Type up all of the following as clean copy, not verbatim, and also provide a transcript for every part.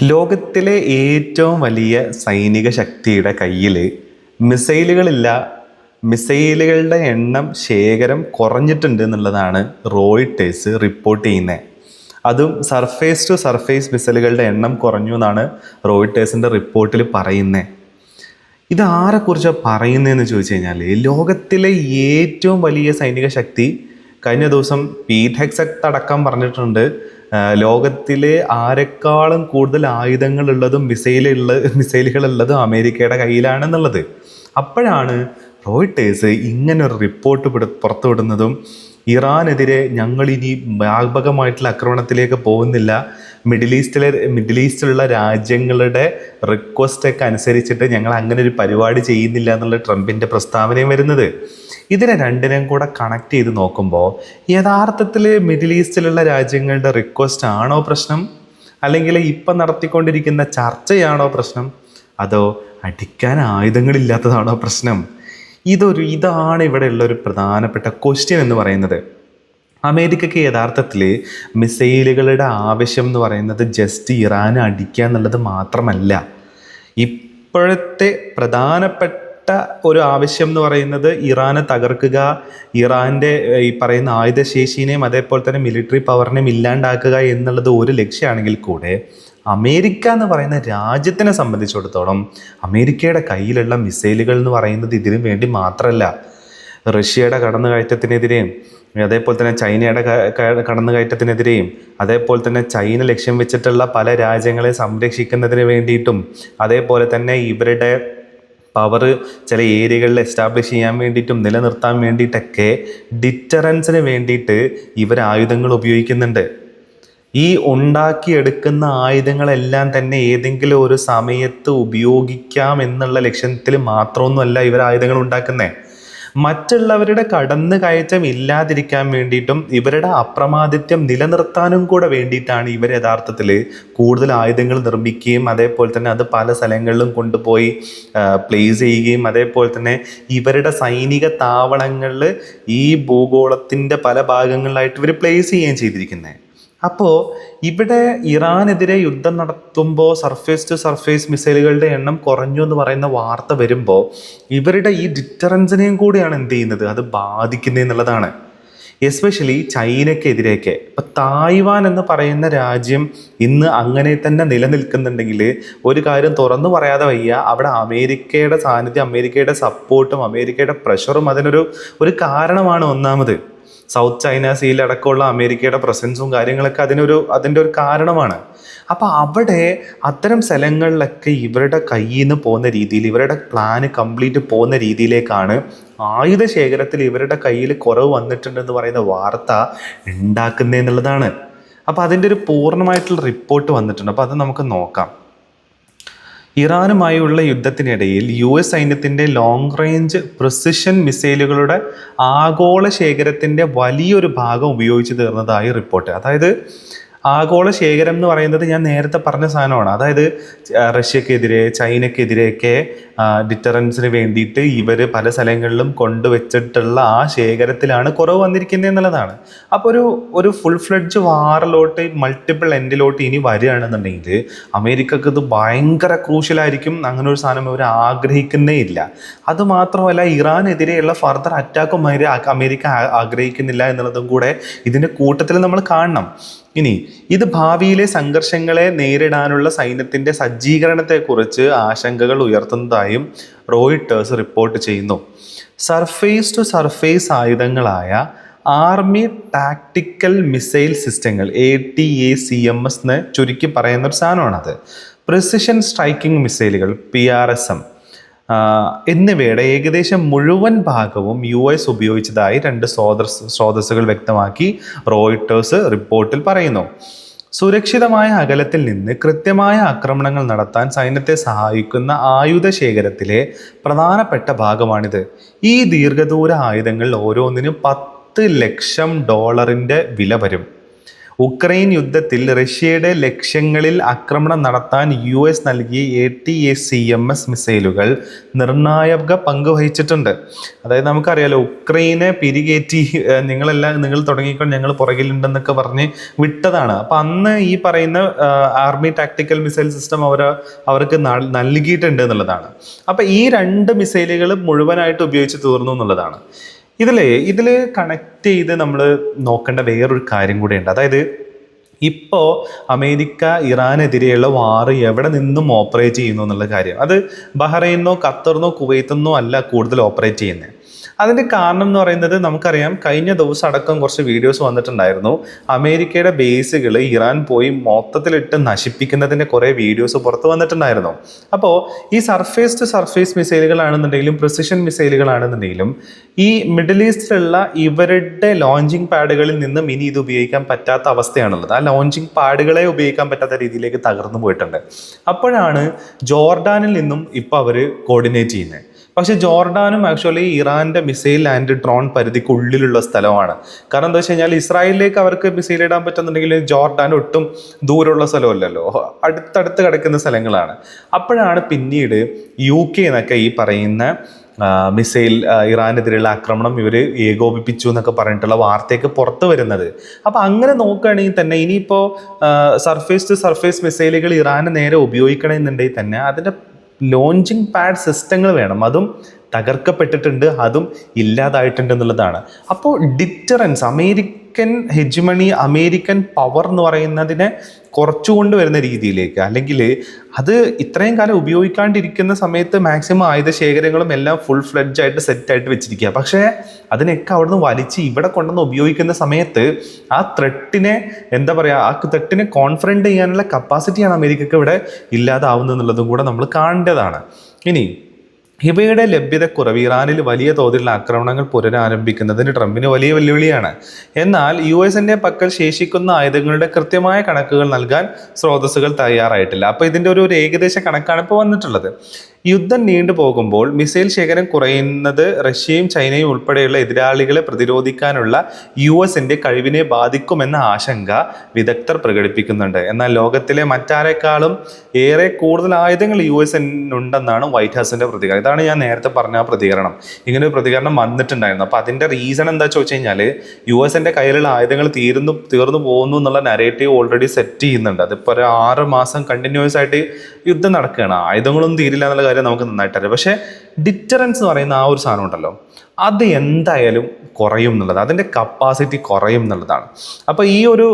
ലോകത്തിലെ ഏറ്റവും വലിയ സൈനിക ശക്തിയുടെ കയ്യിൽ മിസൈലുകളില്ല. മിസൈലുകളുടെ എണ്ണം ശേഖരം കുറഞ്ഞിട്ടുണ്ട് എന്നുള്ളതാണ് റോയിട്ടേഴ്സ് റിപ്പോർട്ട് ചെയ്യുന്നത്. അതും സർഫേസ് ടു സർഫേസ് മിസൈലുകളുടെ എണ്ണം കുറഞ്ഞു എന്നാണ് റോയിട്ടേഴ്സിൻ്റെ റിപ്പോർട്ടിൽ പറയുന്നത്. ഇത് ആരെക്കുറിച്ചാണ് പറയുന്നതെന്ന് ചോദിച്ചു കഴിഞ്ഞാൽ, ലോകത്തിലെ ഏറ്റവും വലിയ സൈനിക ശക്തി കഴിഞ്ഞ ദിവസം പീറ്റ് ഹെഗ്സെറ്റ് അടക്കം പറഞ്ഞിട്ടുണ്ട്, ലോകത്തിലെ ആരെക്കാളും കൂടുതൽ ആയുധങ്ങളുള്ളതും മിസൈലുകളുള്ളതും അമേരിക്കയുടെ കയ്യിലാണെന്നുള്ളത്. അപ്പോഴാണ് റോയിട്ടേഴ്സ് ഇങ്ങനൊരു റിപ്പോർട്ട് പുറത്തുവിടുന്നതും ഇറാനെതിരെ ഞങ്ങളിനി വ്യാപകമായിട്ടുള്ള ആക്രമണത്തിലേക്ക് പോകുന്നില്ല, മിഡിൽ ഈസ്റ്റിലുള്ള രാജ്യങ്ങളുടെ റിക്വസ്റ്റൊക്കെ അനുസരിച്ചിട്ട് ഞങ്ങൾ അങ്ങനെ ഒരു പരിപാടി ചെയ്യുന്നില്ല എന്നുള്ള ട്രംപിൻ്റെ പ്രസ്താവനയും വരുന്നത്. ഇതിനെ രണ്ടിനെയും കൂടെ കണക്ട് ചെയ്ത് നോക്കുമ്പോൾ യഥാർത്ഥത്തിൽ മിഡിൽ ഈസ്റ്റിലുള്ള രാജ്യങ്ങളുടെ റിക്വസ്റ്റ് ആണോ പ്രശ്നം, അല്ലെങ്കിൽ ഇപ്പം നടത്തിക്കൊണ്ടിരിക്കുന്ന ചർച്ചയാണോ പ്രശ്നം, അതോ അടിക്കാൻ ആയുധങ്ങളില്ലാത്തതാണോ പ്രശ്നം? ഇതാണ് ഇവിടെയുള്ള ഒരു പ്രധാനപ്പെട്ട ക്വസ്റ്റ്യൻ എന്ന് പറയുന്നത്. അമേരിക്കയ്ക്ക് യഥാർത്ഥത്തിൽ മിസൈലുകളുടെ ആവശ്യം എന്ന് പറയുന്നത് ജസ്റ്റ് ഇറാനെ അടിക്കുക എന്നുള്ളത് മാത്രമല്ല. ഇപ്പോഴത്തെ പ്രധാനപ്പെട്ട ഒരു ആവശ്യം എന്ന് പറയുന്നത് ഇറാനെ തകർക്കുക, ഇറാൻ്റെ ഈ പറയുന്ന ആയുധശേഷിനെയും അതേപോലെ തന്നെ മിലിറ്ററി പവറിനെയും ഇല്ലാണ്ടാക്കുക എന്നുള്ളത് ഒരു ലക്ഷ്യമാണെങ്കിൽ കൂടെ, അമേരിക്ക എന്ന് പറയുന്ന രാജ്യത്തിനെ സംബന്ധിച്ചിടത്തോളം അമേരിക്കയുടെ കയ്യിലുള്ള മിസൈലുകൾ എന്ന് പറയുന്നത് ഇതിനു വേണ്ടി മാത്രമല്ല. റഷ്യയുടെ കടന്നുകയറ്റത്തിനെതിരെയും അതേപോലെ തന്നെ ചൈനയുടെ കടന്നുകയറ്റത്തിനെതിരെയും അതേപോലെ തന്നെ ചൈന ലക്ഷ്യം വെച്ചിട്ടുള്ള പല രാജ്യങ്ങളെ സംരക്ഷിക്കുന്നതിന് വേണ്ടിയിട്ടും അതേപോലെ തന്നെ ഇവരുടെ പവർ ചില ഏരിയകളിൽ എസ്റ്റാബ്ലിഷ് ചെയ്യാൻ വേണ്ടിയിട്ടും നിലനിർത്താൻ വേണ്ടിയിട്ടൊക്കെ ഡിറ്ററൻസിന് വേണ്ടിയിട്ട് ഇവർ ആയുധങ്ങൾ ഉപയോഗിക്കുന്നുണ്ട്. ഈ ഉണ്ടാക്കിയെടുക്കുന്ന ആയുധങ്ങളെല്ലാം തന്നെ ഏതെങ്കിലും ഒരു സമയത്ത് ഉപയോഗിക്കാം എന്നുള്ള ലക്ഷ്യത്തിൽ മാത്രമൊന്നുമല്ല ഇവർ ആയുധങ്ങൾ ഉണ്ടാക്കുന്നത്. മറ്റുള്ളവരുടെ കടന്നു കയറ്റം ഇല്ലാതിരിക്കാൻ വേണ്ടിയിട്ടും ഇവരുടെ അപ്രമാദിത്യം നിലനിർത്താനും കൂടെ വേണ്ടിയിട്ടാണ് ഇവർ യഥാർത്ഥത്തിൽ കൂടുതൽ ആയുധങ്ങൾ നിർമ്മിക്കുകയും അതേപോലെ തന്നെ അത് പല സ്ഥലങ്ങളിലും കൊണ്ടുപോയി പ്ലേസ് ചെയ്യുകയും അതേപോലെ തന്നെ ഇവരുടെ സൈനിക താവളങ്ങളിൽ ഈ ഭൂഗോളത്തിൻ്റെ പല ഭാഗങ്ങളിലായിട്ട് ഇവർ പ്ലേസ് ചെയ്യുകയും ചെയ്തിരിക്കുന്നത്. അപ്പോൾ ഇവിടെ ഇറാനെതിരെ യുദ്ധം നടത്തുമ്പോൾ സർഫേസ് ടു സർഫേസ് മിസൈലുകളുടെ എണ്ണം കുറഞ്ഞു എന്ന് പറയുന്ന വാർത്ത വരുമ്പോൾ ഇവരുടെ ഈ ഡിറ്ററൻസിനെയും കൂടിയാണ് എന്ത് ചെയ്യുന്നത്, അത് ബാധിക്കുന്നത് എന്നുള്ളതാണ്. എസ്പെഷ്യലി ചൈനയ്ക്കെതിരെയൊക്കെ. ഇപ്പം തായ്വാൻ എന്ന് പറയുന്ന രാജ്യം ഇന്ന് അങ്ങനെ തന്നെ നിലനിൽക്കുന്നുണ്ടെങ്കിൽ ഒരു കാര്യം തുറന്നു പറയാതെ വയ്യ, അവിടെ അമേരിക്കയുടെ സാന്നിധ്യം, അമേരിക്കയുടെ സപ്പോർട്ടും അമേരിക്കയുടെ പ്രഷറും ഒരു കാരണമാണ്. ഒന്നാമത് സൗത്ത് ചൈന സീയിലടക്കമുള്ള അമേരിക്കയുടെ പ്രസൻസും കാര്യങ്ങളൊക്കെ അതിൻ്റെ ഒരു കാരണമാണ്. അപ്പോൾ അവിടെ അത്തരം സ്ഥലങ്ങളിലൊക്കെ ഇവരുടെ കയ്യിൽ നിന്ന് പോകുന്ന രീതിയിൽ, ഇവരുടെ പ്ലാന് കംപ്ലീറ്റ് പോകുന്ന രീതിയിലേക്കാണ് ആയുധ ശേഖരത്തിൽ ഇവരുടെ കയ്യിൽ കുറവ് വന്നിട്ടുണ്ടെന്ന് പറയുന്ന വാർത്ത ഉണ്ടാക്കുന്നതെന്നുള്ളതാണ്. അപ്പോൾ അതിൻ്റെ ഒരു പൂർണ്ണമായിട്ടുള്ള റിപ്പോർട്ട് വന്നിട്ടുണ്ട്. അപ്പോൾ അത് നമുക്ക് നോക്കാം. ഇറാനുമായുള്ള യുദ്ധത്തിനിടയിൽ US സൈന്യത്തിൻ്റെ ലോങ് റേഞ്ച് പ്രിസിഷൻ മിസൈലുകളുടെ ആഗോള ശേഖരത്തിൻ്റെ വലിയൊരു ഭാഗം ഉപയോഗിച്ച് തീർന്നതായി റിപ്പോർട്ട്. അതായത് ആഗോള ശേഖരം എന്ന് പറയുന്നത് ഞാൻ നേരത്തെ പറഞ്ഞ സാധനമാണ്. അതായത് റഷ്യക്കെതിരെ ചൈനക്കെതിരെയൊക്കെ ഡിറ്ററൻസിന് വേണ്ടിയിട്ട് ഇവർ പല സ്ഥലങ്ങളിലും കൊണ്ടുവച്ചിട്ടുള്ള ആ ശേഖരത്തിലാണ് കുറവ് വന്നിരിക്കുന്നത് എന്നുള്ളതാണ്. അപ്പോൾ ഒരു ഫുൾ ഫ്ലെഡ്ജ് വാറിലോട്ട് മൾട്ടിപ്പിൾ എൻഡിലോട്ട് ഇനി വരികയാണെന്നുണ്ടെങ്കിൽ അമേരിക്കക്ക് ഇത് ഭയങ്കര ക്രൂഷ്യലായിരിക്കും. അങ്ങനെ ഒരു സാധനം അവർ ആഗ്രഹിക്കുന്നേ ഇല്ല. അതുമാത്രമല്ല, ഇറാനെതിരെയുള്ള ഫർദർ അറ്റാക്കും അമേരിക്ക ആഗ്രഹിക്കുന്നില്ല എന്നുള്ളതും കൂടെ ഇതിൻ്റെ കൂട്ടത്തിൽ നമ്മൾ കാണണം. ഇനി ഇത് ഭാവിയിലെ സംഘർഷങ്ങളെ നേരിടാനുള്ള സൈന്യത്തിൻ്റെ സജ്ജീകരണത്തെക്കുറിച്ച് ആശങ്കകൾ ഉയർത്തുന്നതായും റോയിട്ടേഴ്സ് റിപ്പോർട്ട് ചെയ്യുന്നു. സർഫേസ് ടു സർഫേസ് ആയുധങ്ങളായ ആർമി ടാക്ടിക്കൽ മിസൈൽ സിസ്റ്റങ്ങൾ ATACMS എന്ന് ചുരുക്കി പറയുന്ന ഒരു സാധനമാണത്. പ്രിസിഷൻ സ്ട്രൈക്കിംഗ് മിസൈലുകൾ PRSM എന്നിവയുടെ ഏകദേശം മുഴുവൻ ഭാഗവും US ഉപയോഗിച്ചതായി 2 സ്രോതസ്സുകൾ വ്യക്തമാക്കി റോയിട്ടേഴ്സ് റിപ്പോർട്ടിൽ പറയുന്നു. സുരക്ഷിതമായ അകലത്തിൽ നിന്ന് കൃത്യമായ ആക്രമണങ്ങൾ നടത്താൻ സൈന്യത്തെ സഹായിക്കുന്ന ആയുധ ശേഖരത്തിലെ പ്രധാനപ്പെട്ട ഭാഗമാണിത്. ഈ ദീർഘദൂര ആയുധങ്ങൾ ഓരോന്നിനും $10 ലക്ഷം വില വരും. ഉക്രൈൻ യുദ്ധത്തിൽ റഷ്യയുടെ ലക്ഷ്യങ്ങളിൽ ആക്രമണം നടത്താൻ US നൽകിയ ATACMS മിസൈലുകൾ നിർണായക പങ്ക് വഹിച്ചിട്ടുണ്ട്. അതായത് നമുക്കറിയാലോ, ഉക്രൈനെ പിരികേറ്റി നിങ്ങൾ തുടങ്ങിക്കൊണ്ട് ഞങ്ങൾ പുറകിലുണ്ടെന്നൊക്കെ പറഞ്ഞ് വിട്ടതാണ്. അപ്പം അന്ന് ഈ പറയുന്ന ആർമി ടാക്ടിക്കൽ മിസൈൽ സിസ്റ്റം അവർക്ക് നൽകിയിട്ടുണ്ട് എന്നുള്ളതാണ്. അപ്പം ഈ 2 മിസൈലുകൾ മുഴുവനായിട്ട് ഉപയോഗിച്ച് തീർന്നു എന്നുള്ളതാണ്. ഇതിൽ കണക്ട് ചെയ്ത് നമ്മൾ നോക്കേണ്ട വേറൊരു കാര്യം കൂടെയുണ്ട്. അതായത് ഇപ്പോൾ അമേരിക്ക ഇറാനെതിരെയുള്ള വാർ എവിടെ നിന്നും ഓപ്പറേറ്റ് ചെയ്യുന്നു എന്നുള്ള കാര്യം, അത് ബഹ്റൈനോ ഖത്തറിനോ കുവൈത്തിനോ അല്ല കൂടുതൽ ഓപ്പറേറ്റ് ചെയ്യുന്നത്. അതിൻ്റെ കാരണം എന്ന് പറയുന്നത് നമുക്കറിയാം, കഴിഞ്ഞ ദിവസം അടക്കം കുറച്ച് വീഡിയോസ് വന്നിട്ടുണ്ടായിരുന്നു. അമേരിക്കയുടെ ബേസുകൾ ഇറാൻ പോയി മൊത്തത്തിലിട്ട് നശിപ്പിക്കുന്നതിൻ്റെ കുറേ വീഡിയോസ് പുറത്ത് വന്നിട്ടുണ്ടായിരുന്നു. അപ്പോൾ ഈ സർഫേസ് ടു സർഫേസ് മിസൈലുകളാണെന്നുണ്ടെങ്കിലും പ്രിസിഷൻ മിസൈലുകളാണെന്നുണ്ടെങ്കിലും ഈ മിഡിൽ ഈസ്റ്റിലുള്ള ഇവരുടെ ലോഞ്ചിങ് പാഡുകളിൽ നിന്നും ഇനി ഇത് ഉപയോഗിക്കാൻ പറ്റാത്ത അവസ്ഥയാണുള്ളത്. ആ ലോഞ്ചിങ് പാഡുകളെ ഉപയോഗിക്കാൻ പറ്റാത്ത രീതിയിലേക്ക് തകർന്നു പോയിട്ടുണ്ട്. അപ്പോഴാണ് ജോർഡാനിൽ നിന്നും ഇപ്പോൾ അവർ കോർഡിനേറ്റ് ചെയ്യുന്നത്. പക്ഷെ ജോർഡാനും ആക്ച്വലി ഇറാൻ്റെ മിസൈൽ ആൻഡ് ഡ്രോൺ പരിധിക്കുള്ളിലുള്ള സ്ഥലമാണ്. കാരണം എന്താ വെച്ച് കഴിഞ്ഞാൽ ഇസ്രായേലിലേക്ക് അവർക്ക് മിസൈൽ ഇടാൻ പറ്റുന്നുണ്ടെങ്കിൽ ജോർഡാൻ ഒട്ടും ദൂരമുള്ള സ്ഥലമല്ലല്ലോ, അടുത്തടുത്ത് കിടക്കുന്ന സ്ഥലങ്ങളാണ്. അപ്പോഴാണ് പിന്നീട് UK എന്നൊക്കെ ഈ പറയുന്ന മിസൈൽ ഇറാനെതിരെയുള്ള ആക്രമണം ഇവർ ഏകോപിപ്പിച്ചു എന്നൊക്കെ പറഞ്ഞിട്ടുള്ള വാർത്തയൊക്കെ പുറത്ത് വരുന്നത്. അപ്പോൾ അങ്ങനെ നോക്കുകയാണെങ്കിൽ തന്നെ ഇനിയിപ്പോൾ സർഫേസ് ടു സർഫേസ് മിസൈലുകൾ ഇറാന് നേരെ ഉപയോഗിക്കണമെന്നുണ്ടെങ്കിൽ തന്നെ അതിൻ്റെ ലോഞ്ചിങ് പാഡ് സിസ്റ്റങ്ങൾ വേണം. അതും തകർക്കപ്പെട്ടിട്ടുണ്ട്, അതും ഇല്ലാതായിട്ടുണ്ട് എന്നുള്ളതാണ്. അപ്പോൾ deterrence, American hegemony, American power എന്ന് പറയുന്നതിനെ കുറച്ചുകൊണ്ട് വരുന്ന രീതിയിലേക്ക്, അല്ലെങ്കിൽ അത് ഇത്രയും കാലം ഉപയോഗിക്കാണ്ടിരിക്കുന്ന സമയത്ത് മാക്സിമം ആയുധ ശേഖരങ്ങളും എല്ലാം ഫുൾ ഫ്ലെഡ്ജ് ആയിട്ട് സെറ്റായിട്ട് വെച്ചിരിക്കുക. പക്ഷേ അതിനൊക്കെ അവിടുന്ന് വലിച്ച് ഇവിടെ കൊണ്ടുവന്ന് ഉപയോഗിക്കുന്ന സമയത്ത് ആ ത്രെട്ടിനെ കോൺഫ്രണ്ട് ചെയ്യാനുള്ള കപ്പാസിറ്റിയാണ് അമേരിക്കക്ക് ഇവിടെ ഇല്ലാതാവുന്നത് എന്നുള്ളതും കൂടെ നമ്മൾ കാണേണ്ടതാണ്. ഇനി ഇവയുടെ ലഭ്യതക്കുറവ് ഇറാനിൽ വലിയ തോതിലുള്ള ആക്രമണങ്ങൾ പുനരാരംഭിക്കുന്നതിന് ട്രംപിന് വലിയ വെല്ലുവിളിയാണ്. എന്നാൽ US-ന്റെ പക്കൽ ശേഷിക്കുന്ന ആയുധങ്ങളുടെ കൃത്യമായ കണക്കുകൾ നൽകാൻ സ്രോതസ്സുകൾ തയ്യാറായിട്ടില്ല. അപ്പോൾ ഇതിൻ്റെ ഒരു ഏകദേശ കണക്കാണ് ഇപ്പോൾ വന്നിട്ടുള്ളത്. യുദ്ധം നീണ്ടുപോകുമ്പോൾ മിസൈൽ ശേഖരം കുറയുന്നത് റഷ്യയും ചൈനയും ഉൾപ്പെടെയുള്ള എതിരാളികളെ പ്രതിരോധിക്കാനുള്ള US-ന്റെ കഴിവിനെ ബാധിക്കുമെന്ന ആശങ്ക വിദഗ്ധർ പ്രകടിപ്പിക്കുന്നുണ്ട്. എന്നാൽ ലോകത്തിലെ മറ്റാരെക്കാളും ഏറെ കൂടുതൽ ആയുധങ്ങൾ US-നുണ്ടെന്നാണ് വൈറ്റ് ഹൗസിന്റെ പ്രതികരണം. ഇതാണ് ഞാൻ നേരത്തെ പറഞ്ഞ ആ പ്രതികരണം. ഇങ്ങനെ ഒരു പ്രതികരണം വന്നിട്ടുണ്ടായിരുന്നു. അപ്പോൾ അതിൻ്റെ റീസൺ എന്താ ചോദിച്ചു കഴിഞ്ഞാൽ US-ന്റെ കയ്യിലുള്ള ആയുധങ്ങൾ തീർന്നു പോകുന്നു എന്നുള്ള നരേറ്റീവ് ഓൾറെഡി സെറ്റ് ചെയ്യുന്നുണ്ട്. അതിപ്പോൾ ഒരു 6 മാസം കണ്ടിന്യൂസ് ആയിട്ട് യുദ്ധം നടക്കുകയാണ്. ആയുധങ്ങളൊന്നും തീരില്ല എന്നുള്ള കാര്യം നമുക്ക് നന്നായിട്ടറിയാം. പക്ഷേ ഡിറ്ററൻസ് എന്ന് പറയുന്ന ആ ഒരു സാധനം ഉണ്ടല്ലോ, അത് എന്തായാലും കുറയും എന്നുള്ളത്, അതിൻ്റെ കപ്പാസിറ്റി കുറയും എന്നുള്ളതാണ്. അപ്പോൾ ഈ ഒരു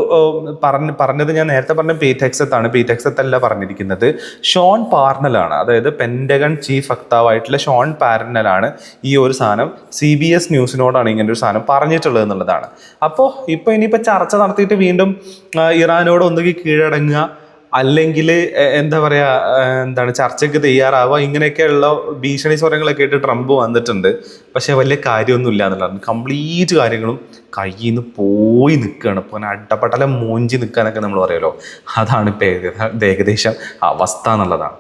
പറഞ്ഞത് ഞാൻ നേരത്തെ പറഞ്ഞ പീറ്റ് ഹെക്സത്ത് അല്ല പറഞ്ഞിരിക്കുന്നത്, ഷോൺ പാർണലാണ്. അതായത് പെൻറ്റഗൺ ചീഫ് വക്താവായിട്ടുള്ള ഷോൺ പാർണലാണ് ഈ ഒരു സാധനം CBS ന്യൂസിനോടാണ് ഇങ്ങനെ ഒരു സാധനം പറഞ്ഞിട്ടുള്ളത് എന്നുള്ളതാണ്. അപ്പോൾ ഇനിയിപ്പോൾ ചർച്ച നടത്തിയിട്ട് വീണ്ടും ഇറാനോട് ഒന്നുകിൽ കീഴടങ്ങുക, അല്ലെങ്കിൽ ചർച്ചയ്ക്ക് തയ്യാറാവുക, ഇങ്ങനെയൊക്കെയുള്ള ഭീഷണി സ്വരങ്ങളൊക്കെ ആയിട്ട് ട്രംപ് വന്നിട്ടുണ്ട്. പക്ഷെ വലിയ കാര്യമൊന്നുമില്ല എന്നുള്ളതാണ്. കംപ്ലീറ്റ് കാര്യങ്ങളും കയ്യിൽ നിന്ന് പോയി നിൽക്കുകയാണ്. ഇപ്പോൾ അട്ടപ്പട്ടല മൂഞ്ചി നിൽക്കുക എന്നൊക്കെ നമ്മൾ പറയുമല്ലോ, അതാണ് ഇപ്പോൾ ഏകദേശം അവസ്ഥ എന്നുള്ളതാണ്.